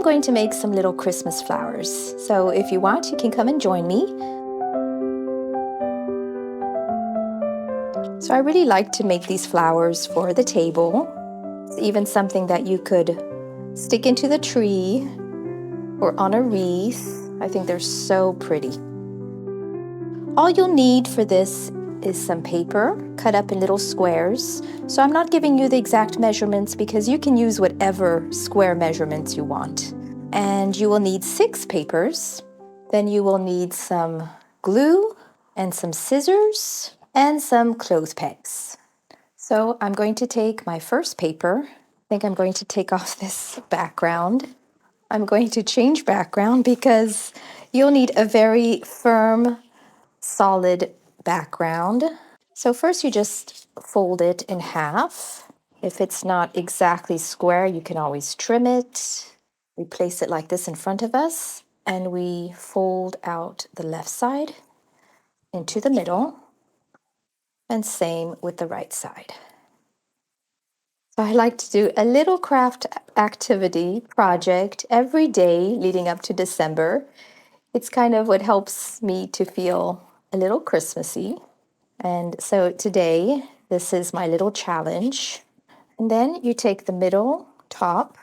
going to make some little Christmas flowers. So if you want, you can come and join me. So I really like to make these flowers for the table. It's even something that you could stick into the tree or on a wreath. I think they're so pretty. All you'll need for this is some paper cut up in little squares. So I'm not giving you the exact measurements because you can use whatever square measurements you want. And you will need 6 papers. Then you will need some glue and some scissors and some clothes pegs. So I'm going to take my first paper. I think I'm going to take off this background. I'm going to change background because you'll need a very firm, solid background. So first you just fold it in half. If it's not exactly square, you can always trim it. We place it like this in front of us, and we fold out the left side into the middle, and same with the right side. So I like to do a little craft activity project every day leading up to December. It's kind of what helps me to feel a little Christmassy. And so today, this is my little challenge. And then you take the middle top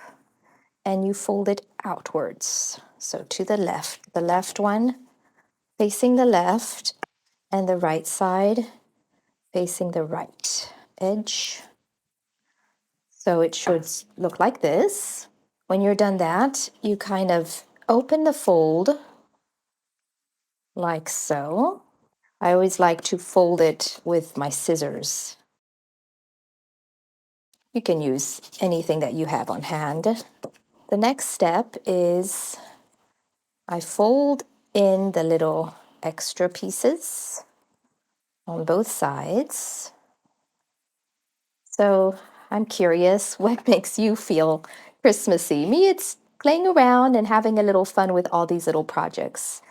and you fold it outwards. So to the left one facing the left, and the right side facing the right edge. So it should look like this. When you're done that, you kind of open the fold like so. I always like to fold it with my scissors. You can use anything that you have on hand. The next step is I fold in the little extra pieces on both sides. So I'm curious, what makes you feel Christmassy? Me, it's playing around and having a little fun with all these little projects.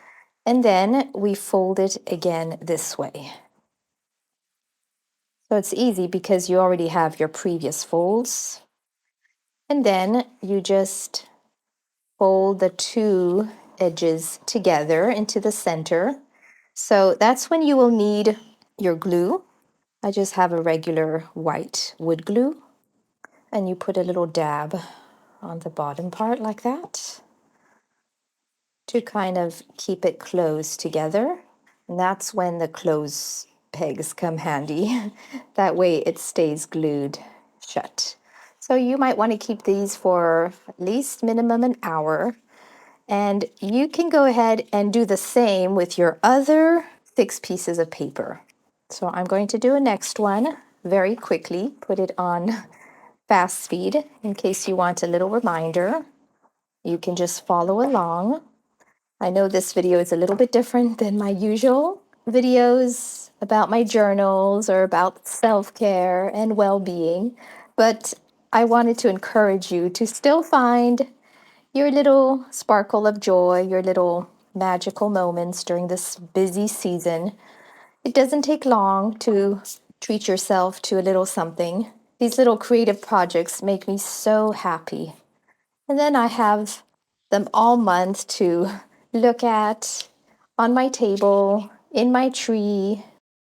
And then we fold it again this way. So it's easy because you already have your previous folds. And then you just fold the 2 edges together into the center. So that's when you will need your glue. I just have a regular white wood glue, and you put a little dab on the bottom part like that to kind of keep it closed together. And that's when the clothes pegs come handy. That way it stays glued shut. So you might want to keep these for at least minimum an hour. And you can go ahead and do the same with your other 6 pieces of paper. So I'm going to do a next one very quickly, put it on fast speed in case you want a little reminder. You can just follow along. I know this video is a little bit different than my usual videos about my journals or about self-care and well-being, but I wanted to encourage you to still find your little sparkle of joy, your little magical moments during this busy season. It doesn't take long to treat yourself to a little something. These little creative projects make me so happy. And then I have them all month to look at on my table, in my tree.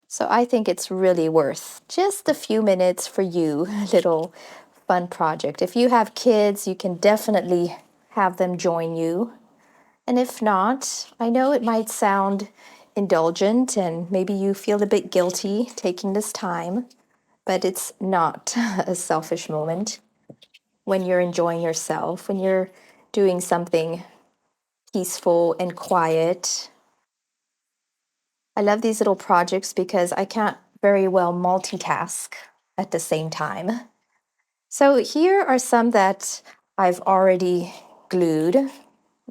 So I think it's really worth just a few minutes for you, a little fun project. If you have kids, you can definitely have them join you. And if not, I know it might sound indulgent and maybe you feel a bit guilty taking this time, but it's not a selfish moment when you're enjoying yourself, when you're doing something peaceful and quiet. I love these little projects because I can't very well multitask at the same time. So here are some that I've already glued.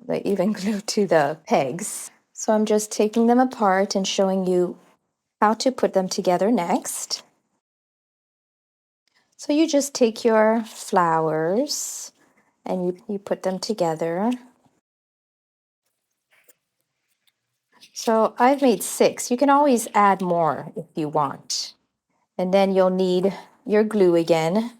They even glued to the pegs. So I'm just taking them apart and showing you how to put them together next. So you just take your flowers and you put them together. So I've made 6. You can always add more if you want. And then you'll need your glue again.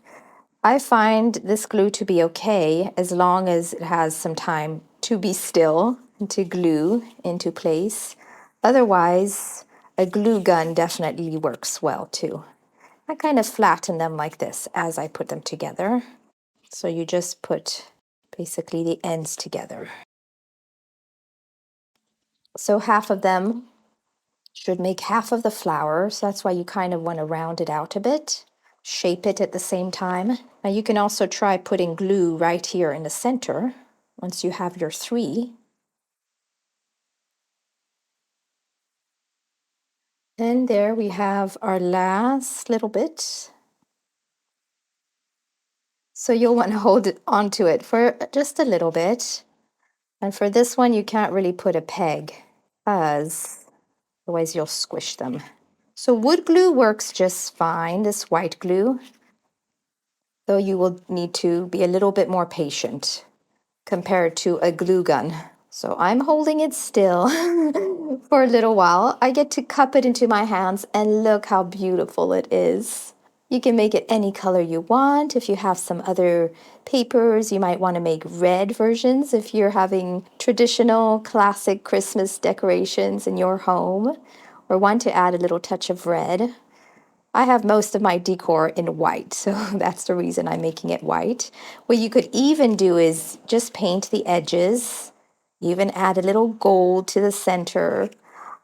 I find this glue to be okay as long as it has some time to be still and to glue into place. Otherwise, a glue gun definitely works well too. I kind of flatten them like this as I put them together. So you just put basically the ends together. So half of them should make half of the flower. So that's why you kind of want to round it out a bit, shape it at the same time. Now you can also try putting glue right here in the center once you have your three. And there we have our last little bit. So you'll want to hold it onto it for just a little bit. And for this one, you can't really put a peg because otherwise you'll squish them. So wood glue works just fine, this white glue, though you will need to be a little bit more patient compared to a glue gun. So I'm holding it still for a little while. I get to cup it into my hands and look how beautiful it is. You can make it any color you want. If you have some other papers, you might want to make red versions if you're having traditional classic Christmas decorations in your home, or want to add a little touch of red. I have most of my decor in white, so that's the reason I'm making it white. What you could even do is just paint the edges, even add a little gold to the center.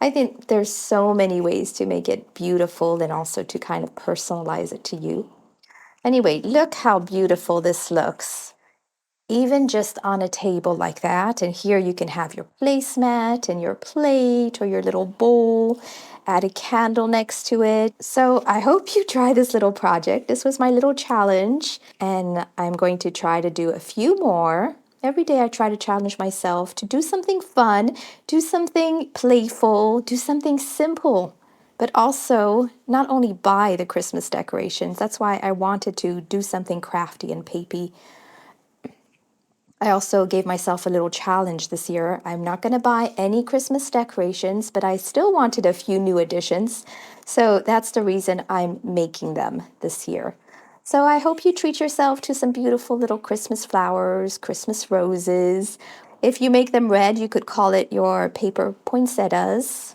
I think there's so many ways to make it beautiful and also to kind of personalize it to you. Anyway, look how beautiful this looks, even just on a table like that. And here you can have your placemat and your plate or your little bowl, add a candle next to it. So I hope you try this little project. This was my little challenge, and I'm going to try to do a few more. Every day I try to challenge myself to do something fun, do something playful, do something simple, but also not only buy the Christmas decorations. That's why I wanted to do something crafty and papy. I also gave myself a little challenge this year. I'm not going to buy any Christmas decorations, but I still wanted a few new additions. So that's the reason I'm making them this year. So I hope you treat yourself to some beautiful little Christmas flowers, Christmas roses. If you make them red, you could call it your paper poinsettias.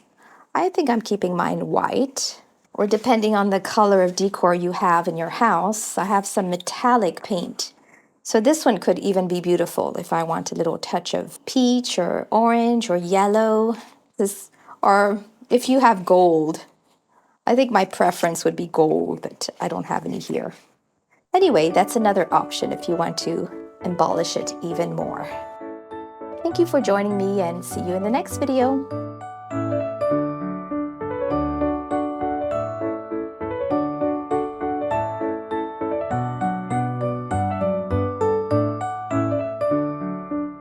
I think I'm keeping mine white. Or depending on the color of decor you have in your house, I have some metallic paint. So this one could even be beautiful if I want a little touch of peach or orange or yellow. Or if you have gold. I think my preference would be gold, but I don't have any here. Anyway, that's another option if you want to embellish it even more. Thank you for joining me, and see you in the next video.